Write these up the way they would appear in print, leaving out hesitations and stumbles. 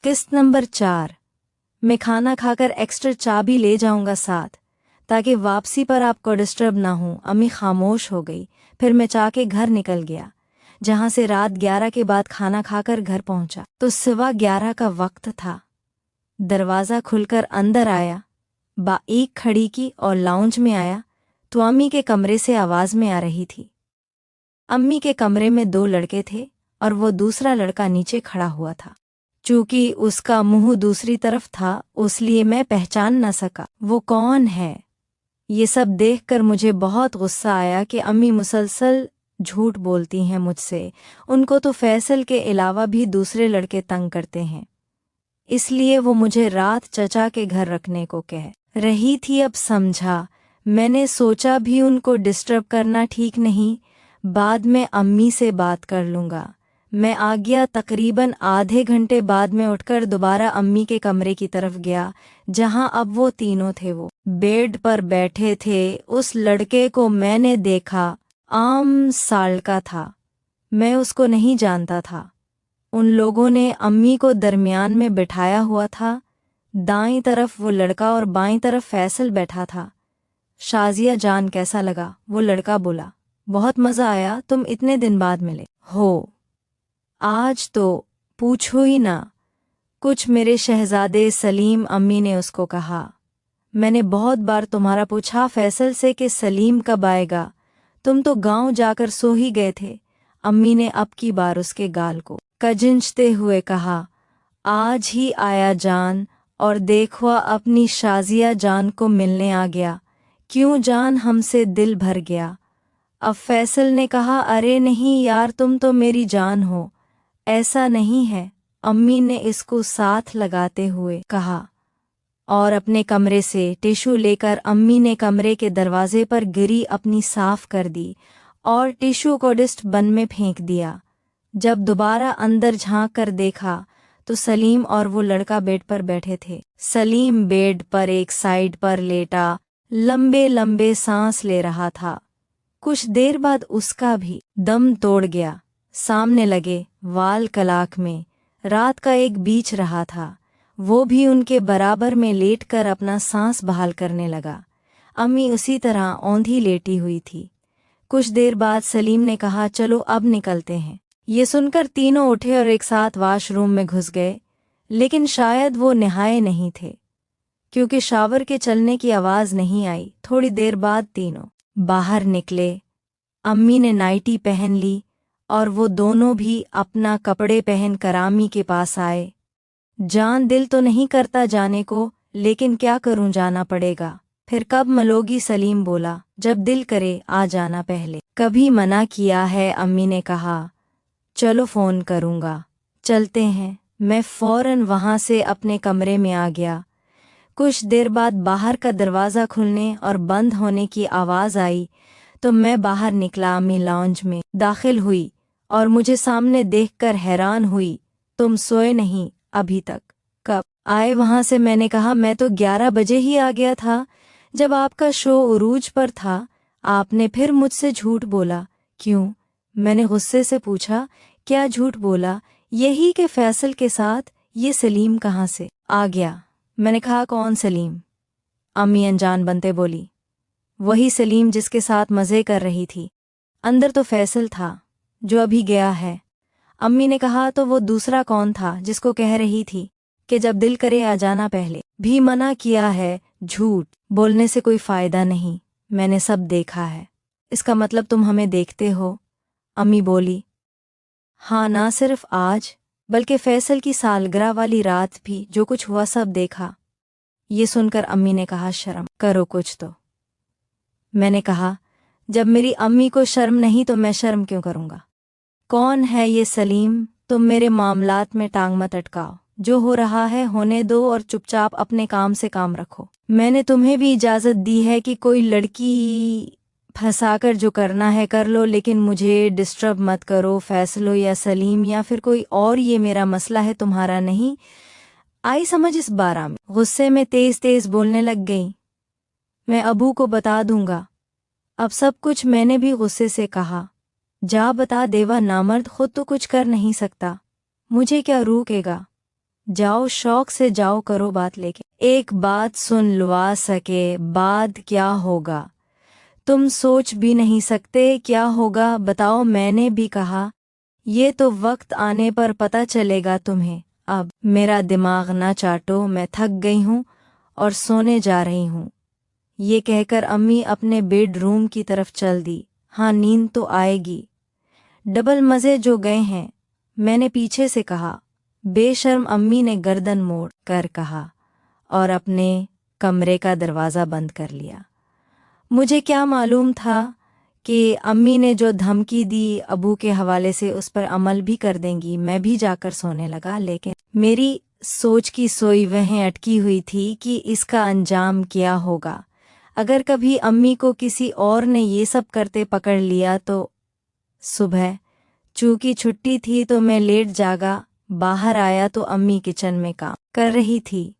किस्त नंबर 4। मैं खाना खाकर एक्स्ट्रा चाबी ले जाऊंगा साथ, ताकि वापसी पर आपको डिस्टर्ब ना हो। अम्मी खामोश हो गई। फिर मैं चाह के घर निकल गया, जहां से रात 11 के बाद खाना खाकर घर पहुंचा तो 11:15 का वक्त था। दरवाज़ा खुलकर अंदर आया, बाइक खड़ी की और लाउंज में आया तो अम्मी के कमरे से आवाज़ में आ रही थी। अम्मी के कमरे में 2 लड़के थे और वो दूसरा लड़का नीचे खड़ा हुआ था। चूंकि उसका मुंह दूसरी तरफ था, इसलिए मैं पहचान न सका वो कौन है। ये सब देखकर मुझे बहुत गुस्सा आया कि अम्मी मुसलसल झूठ बोलती हैं मुझसे। उनको तो फैसल के अलावा भी दूसरे लड़के तंग करते हैं, इसलिए वो मुझे रात चचा के घर रखने को कह रही थी। अब समझा। मैंने सोचा भी उनको डिस्टर्ब करना ठीक नहीं, बाद में अम्मी से बात कर लूँगा। मैं आ गया। तकरीबन आधे घंटे बाद में उठकर दोबारा अम्मी के कमरे की तरफ गया, जहां अब वो तीनों थे। वो बेड पर बैठे थे। उस लड़के को मैंने देखा, आम साल का था। मैं उसको नहीं जानता था। उन लोगों ने अम्मी को दरमियान में बिठाया हुआ था। दाईं तरफ वो लड़का और बाईं तरफ फैसल बैठा था। शाजिया जान, कैसा लगा? वो लड़का बोला, बहुत मज़ा आया, तुम इतने दिन बाद मिले हो। आज तो पूछो ही ना कुछ, मेरे शहजादे सलीम, अम्मी ने उसको कहा। मैंने बहुत बार तुम्हारा पूछा फैसल से कि सलीम कब आएगा, तुम तो गांव जाकर सो ही गए थे। अम्मी ने अब की बार उसके गाल को कजिंचते हुए कहा, आज ही आया जान, और देखो अपनी शाजिया जान को मिलने आ गया। क्यों जान, हमसे दिल भर गया। अब फैसल ने कहा, अरे नहीं यार, तुम तो मेरी जान हो। ऐसा नहीं है, अम्मी ने इसको साथ लगाते हुए कहा, और अपने कमरे से टिश्यू लेकर अम्मी ने कमरे के दरवाजे पर गिरी अपनी साफ कर दी और टिश्यू को डस्टबिन में फेंक दिया। जब दोबारा अंदर झांक कर देखा तो सलीम और वो लड़का बेड पर बैठे थे। सलीम बेड पर एक साइड पर लेटा लंबे लंबे सांस ले रहा था। कुछ देर बाद उसका भी दम तोड़ गया। सामने लगे वाल कलाक में रात का एक बीच रहा था। वो भी उनके बराबर में लेटकर अपना सांस बहाल करने लगा। अम्मी उसी तरह औंधी लेटी हुई थी। कुछ देर बाद सलीम ने कहा, चलो अब निकलते हैं। ये सुनकर तीनों उठे और एक साथ वाशरूम में घुस गए, लेकिन शायद वो नहाए नहीं थे, क्योंकि शावर के चलने की आवाज़ नहीं आई। थोड़ी देर बाद तीनों बाहर निकले। अम्मी ने नाइटी पहन ली और वो दोनों भी अपना कपड़े पहन कर अम्मी के पास आए। जान, दिल तो नहीं करता जाने को, लेकिन क्या करूं, जाना पड़ेगा। फिर कब मिलोगी? सलीम बोला, जब दिल करे आ जाना। पहले कभी मना किया है? अम्मी ने कहा, चलो फ़ोन करूँगा, चलते हैं। मैं फ़ौरन वहाँ से अपने कमरे में आ गया। कुछ देर बाद बाहर का दरवाज़ा खुलने और बंद होने की आवाज़ आई तो मैं बाहर निकला। अम्मी लाउंज में दाखिल हुई और मुझे सामने देखकर हैरान हुई। तुम सोए नहीं अभी तक? कब आए वहाँ से? मैंने कहा, मैं तो 11 बजे ही आ गया था, जब आपका शो उरूज पर था। आपने फिर मुझसे झूठ बोला। क्यों? मैंने गुस्से से पूछा। क्या झूठ बोला? यही कि फैसल के साथ। ये सलीम कहाँ से आ गया? मैंने कहा, कौन सलीम? अम्मी अनजान बनते बोली, वही सलीम जिसके साथ मज़े कर रही थी। अंदर तो फैसल था जो अभी गया है। अम्मी ने कहा, तो वो दूसरा कौन था जिसको कह रही थी कि जब दिल करे आ जाना? पहले भी मना किया है। झूठ बोलने से कोई फ़ायदा नहीं, मैंने सब देखा है। इसका मतलब तुम हमें देखते हो? अम्मी बोली, हाँ, ना सिर्फ आज बल्कि फैसल की सालगिरह वाली रात भी जो कुछ हुआ सब देखा। ये सुनकर अम्मी ने कहा, शर्म करो कुछ तो। मैंने कहा, जब मेरी अम्मी को शर्म नहीं तो मैं शर्म क्यों करूँगा? कौन है ये सलीम? तुम मेरे मामलात में टांग मत अटकाओ। जो हो रहा है होने दो और चुपचाप अपने काम से काम रखो। मैंने तुम्हें भी इजाज़त दी है कि कोई लड़की फंसाकर जो करना है कर लो, लेकिन मुझे डिस्टर्ब मत करो। फैसलो या सलीम या फिर कोई और, ये मेरा मसला है, तुम्हारा नहीं। आई समझ इस बारा में? गुस्से में तेज तेज बोलने लग गई। मैं अबू को बता दूंगा। अब सब कुछ मैंने भी गुस्से से कहा। जा बता देवा नामर्द, खुद तो कुछ कर नहीं सकता, मुझे क्या रोकेगा? जाओ, शौक से जाओ, करो बात, लेके एक बात सुन लवा सके, बाद क्या होगा तुम सोच भी नहीं सकते, क्या होगा बताओ। मैंने भी कहा, ये तो वक्त आने पर पता चलेगा तुम्हें, अब मेरा दिमाग ना चाटो, मैं थक गई हूँ और सोने जा रही हूँ। ये कहकर अम्मी अपने बेडरूम की तरफ चल दी। हाँ, नींद तो आएगी, डबल मज़े जो गए हैं, मैंने पीछे से कहा। बेशर्म अम्मी ने गर्दन मोड़ कर कहा और अपने कमरे का दरवाज़ा बंद कर लिया। मुझे क्या मालूम था कि अम्मी ने जो धमकी दी अबू के हवाले से उस पर अमल भी कर देंगी। मैं भी जाकर सोने लगा, लेकिन मेरी सोच की सोई वहीं अटकी हुई थी कि इसका अंजाम क्या होगा। अगर कभी अम्मी को किसी और ने ये सब करते पकड़ लिया तो। सुबह चूंकि छुट्टी थी तो मैं लेट जागा। बाहर आया तो अम्मी किचन में काम कर रही थी।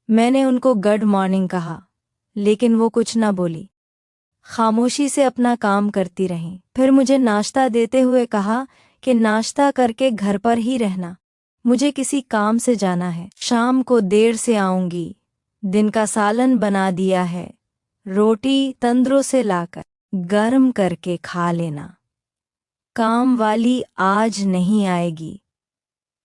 मैंने उनको गुड मॉर्निंग कहा, लेकिन वो कुछ न बोली, खामोशी से अपना काम करती रहीं। फिर मुझे नाश्ता देते हुए कहा कि नाश्ता करके घर पर ही रहना, मुझे किसी काम से जाना है, शाम को देर से आऊंगी। दिन का सालन बना दिया है, रोटी तंदरों से लाकर गर्म करके खा लेना, काम वाली आज नहीं आएगी।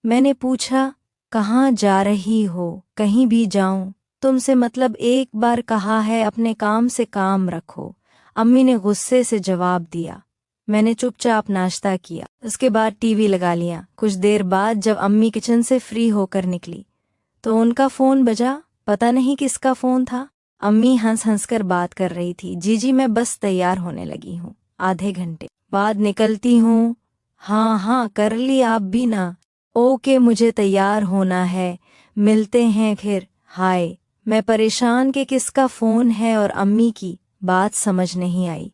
मैंने पूछा, कहाँ जा रही हो? कहीं भी जाऊं, तुमसे मतलब एक बार कहा है, अपने काम से काम रखो, अम्मी ने गुस्से से जवाब दिया। मैंने चुपचाप नाश्ता किया, उसके बाद टीवी लगा लिया। कुछ देर बाद जब अम्मी किचन से फ्री होकर निकली तो उनका फ़ोन बजा। पता नहीं किसका फ़ोन था। अम्मी हंस हंस कर बात कर रही थी। जी मैं बस तैयार होने लगी हूँ, आधे घंटे बाद निकलती हूँ। हाँ हाँ कर ली आप भी ना। ओके, मुझे तैयार होना है, मिलते हैं फिर। हाय, मैं परेशान कि किसका फ़ोन है और अम्मी की बात समझ नहीं आई।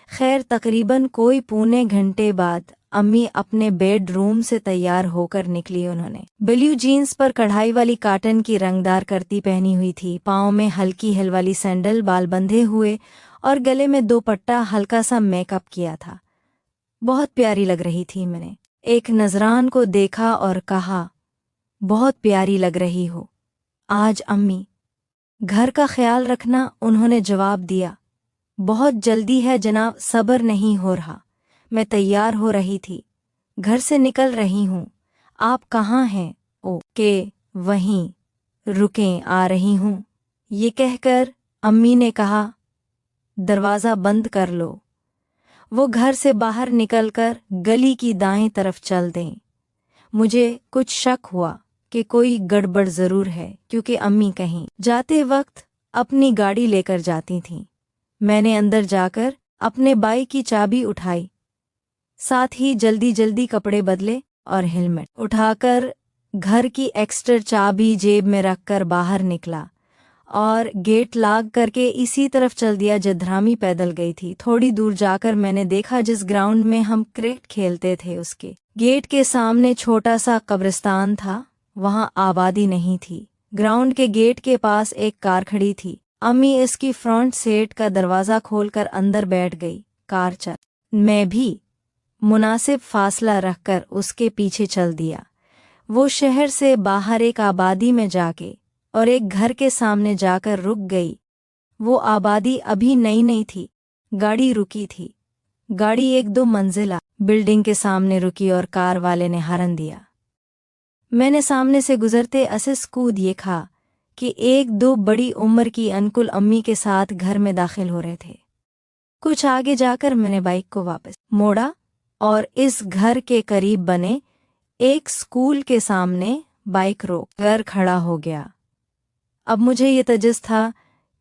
खैर, तकरीबन कोई पौने घंटे बाद अम्मी अपने बेडरूम से तैयार होकर निकली। उन्होंने ब्लू जीन्स पर कढ़ाई वाली काटन की रंगदार कर्ती पहनी हुई थी, पाँव में हल्की हिल वाली सैंडल, बाल बंधे हुए और गले में दोपट्टा, हल्का सा मेकअप किया था। बहुत प्यारी लग रही थी। मैंने एक नजरान को देखा और कहा, बहुत प्यारी लग रही हो आज अम्मी, घर का ख्याल रखना। उन्होंने जवाब दिया, बहुत जल्दी है जनाब, सब्र नहीं हो रहा। मैं तैयार हो रही थी, घर से निकल रही हूँ। आप कहाँ हैं? ओ के वहीं रुकें, आ रही हूँ। ये कहकर अम्मी ने कहा, दरवाज़ा बंद कर लो। वो घर से बाहर निकलकर गली की दाएं तरफ चल दें। मुझे कुछ शक हुआ कि कोई गड़बड़ ज़रूर है, क्योंकि अम्मी कहीं जाते वक्त अपनी गाड़ी लेकर जाती थीं। मैंने अंदर जाकर अपने बाइक की चाबी उठाई, साथ ही जल्दी जल्दी कपड़े बदले और हेलमेट उठाकर घर की एक्स्ट्रा चाबी जेब में रखकर बाहर निकला और गेट लॉक करके इसी तरफ चल दिया जिधरामी पैदल गई थी। थोड़ी दूर जाकर मैंने देखा जिस ग्राउंड में हम क्रिकेट खेलते थे उसके गेट के सामने छोटा सा कब्रिस्तान था। वहां आबादी नहीं थी। ग्राउंड के गेट के पास एक कार खड़ी थी। अम्मी इसकी फ्रंट सीट का दरवाज़ा खोलकर अंदर बैठ गई। कार चल, मैं भी मुनासिब फासला रखकर उसके पीछे चल दिया। वो शहर से बाहर एक आबादी में जाके और एक घर के सामने जाकर रुक गई। वो आबादी अभी नई नई थी। गाड़ी रुकी थी। गाड़ी एक दो मंजिला बिल्डिंग के सामने रुकी और कार वाले ने हॉर्न दिया। मैंने सामने से गुजरते असिस कूद ये खा कि एक दो बड़ी उम्र की अंकुल अम्मी के साथ घर में दाखिल हो रहे थे। कुछ आगे जाकर मैंने बाइक को वापस मोड़ा और इस घर के करीब बने एक स्कूल के सामने बाइक रोक कर खड़ा हो गया। अब मुझे ये तजस था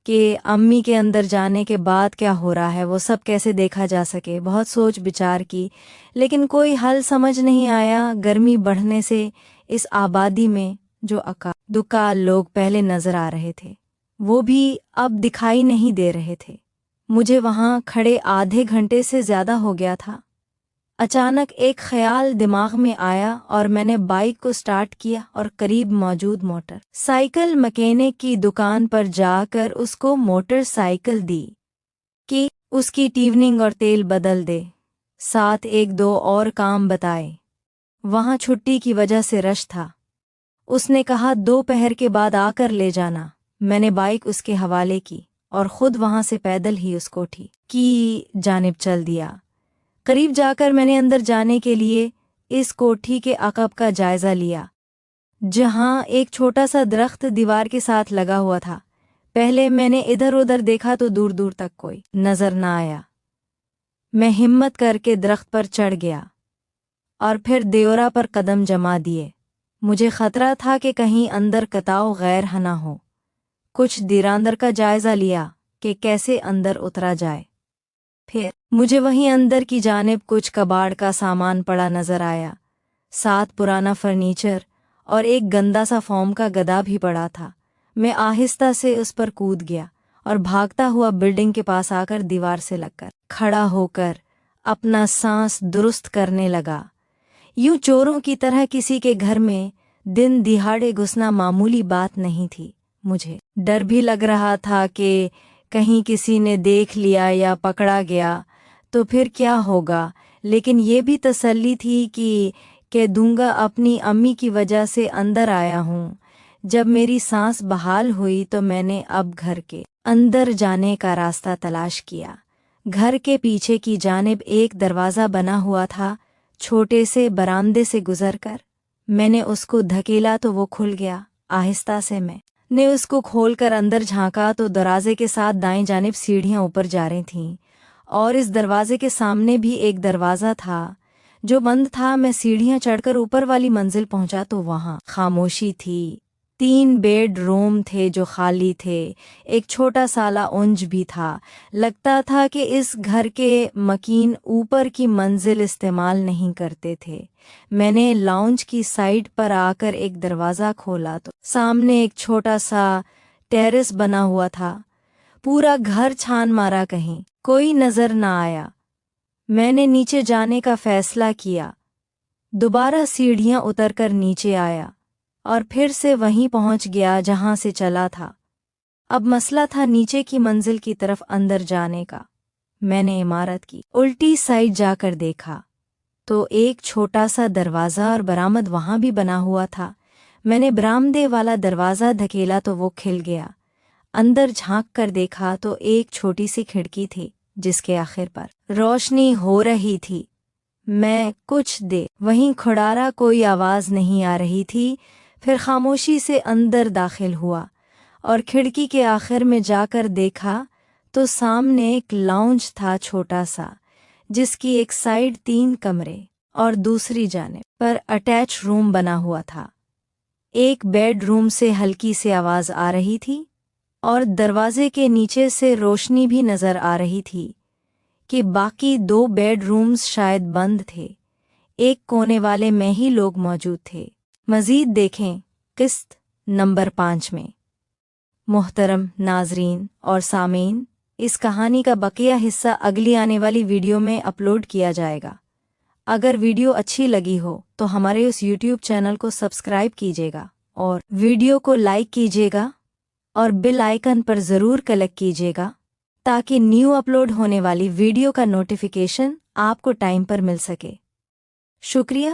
कि अम्मी के अंदर जाने के बाद क्या हो रहा है, वो सब कैसे देखा जा सके। बहुत सोच विचार की, लेकिन कोई हल समझ नहीं आया। गर्मी बढ़ने से इस आबादी में जो अका दुका लोग पहले नजर आ रहे थे, वो भी अब दिखाई नहीं दे रहे थे। मुझे वहां खड़े आधे घंटे से ज्यादा हो गया था। अचानक एक ख्याल दिमाग में आया और मैंने बाइक को स्टार्ट किया और करीब मौजूद मोटर साइकिल मैकेनिक की दुकान पर जाकर उसको मोटरसाइकिल दी कि उसकी ट्यूनिंग और तेल बदल दे, साथ एक दो और काम बताए। वहां छुट्टी की वजह से रश था। उसने कहा 2 पहर के बाद आकर ले जाना। मैंने बाइक उसके हवाले की और खुद वहां से पैदल ही उस कोठी की जानिब चल दिया। करीब जाकर मैंने अंदर जाने के लिए इस कोठी के अकब का जायजा लिया, जहां एक छोटा सा दरख्त दीवार के साथ लगा हुआ था। पहले मैंने इधर उधर देखा तो दूर दूर तक कोई नजर न आया। मैं हिम्मत करके दरख्त पर चढ़ गया और फिर देवरा पर कदम जमा दिए। मुझे खतरा था कि कहीं अंदर कताव गैर हना हो। कुछ देर अंदर का जायजा लिया कि कैसे अंदर उतरा जाए। फिर मुझे वहीं अंदर की जानिब कुछ कबाड़ का सामान पड़ा नजर आया, साथ पुराना फर्नीचर और एक गंदा सा फोम का गदा भी पड़ा था। मैं आहिस्ता से उस पर कूद गया और भागता हुआ बिल्डिंग के पास आकर दीवार से लगकर खड़ा होकर अपना सांस दुरुस्त करने लगा। यूं चोरों की तरह किसी के घर में दिन दिहाड़े घुसना मामूली बात नहीं थी। मुझे डर भी लग रहा था कि कहीं किसी ने देख लिया या पकड़ा गया तो फिर क्या होगा, लेकिन ये भी तसल्ली थी कि कह दूंगा अपनी अम्मी की वजह से अंदर आया हूँ। जब मेरी सांस बहाल हुई तो मैंने अब घर के अंदर जाने का रास्ता तलाश किया। घर के पीछे की जानिब एक दरवाज़ा बना हुआ था। छोटे से बरामदे से गुजरकर मैंने उसको धकेला तो वो खुल गया। आहिस्ता से मैंने उसको खोलकर अंदर झांका तो दरवाजे के साथ दाएं जानिब सीढ़ियां ऊपर जा रही थीं और इस दरवाजे के सामने भी एक दरवाज़ा था जो बंद था। मैं सीढ़ियां चढ़कर ऊपर वाली मंजिल पहुंचा तो वहां खामोशी थी। 3 बेडरूम थे जो खाली थे। एक छोटा सा लाउंज भी था। लगता था कि इस घर के मकीन ऊपर की मंजिल इस्तेमाल नहीं करते थे। मैंने लाउंज की साइड पर आकर एक दरवाज़ा खोला तो सामने एक छोटा सा टेरेस बना हुआ था। पूरा घर छान मारा, कहीं कोई नजर न आया। मैंने नीचे जाने का फैसला किया। दोबारा सीढ़ियां उतरकर नीचे आया और फिर से वहीं पहुंच गया जहां से चला था। अब मसला था नीचे की मंजिल की तरफ अंदर जाने का। मैंने इमारत की उल्टी साइड जाकर देखा तो एक छोटा सा दरवाज़ा और बरामद वहां भी बना हुआ था। मैंने बरामदे वाला दरवाज़ा धकेला तो वो खिल गया। अंदर झांक कर देखा तो एक छोटी सी खिड़की थी जिसके आखिर पर रोशनी हो रही थी। मैं कुछ देर वहीं खड़ा रहा, कोई आवाज़ नहीं आ रही थी। फिर खामोशी से अंदर दाखिल हुआ और खिड़की के आखिर में जाकर देखा तो सामने एक लाउंज था छोटा सा, जिसकी एक साइड 3 कमरे और दूसरी जानिब पर अटैच रूम बना हुआ था। एक बेडरूम से हल्की सी आवाज़ आ रही थी और दरवाजे के नीचे से रोशनी भी नज़र आ रही थी कि बाकी 2 बेडरूम्स शायद बंद थे। एक कोने वाले में ही लोग मौजूद थे। मज़ीद देखें किस्त नंबर 5 में। मोहतरम नाजरीन और सामीन, इस कहानी का बकिया हिस्सा अगली आने वाली वीडियो में अपलोड किया जाएगा। अगर वीडियो अच्छी लगी हो तो हमारे उस YouTube चैनल को सब्सक्राइब कीजिएगा और वीडियो को लाइक कीजिएगा और बेल आइकन पर ज़रूर क्लिक कीजिएगा ताकि न्यू अपलोड होने वाली वीडियो का नोटिफिकेशन आपको टाइम पर मिल सके। शुक्रिया।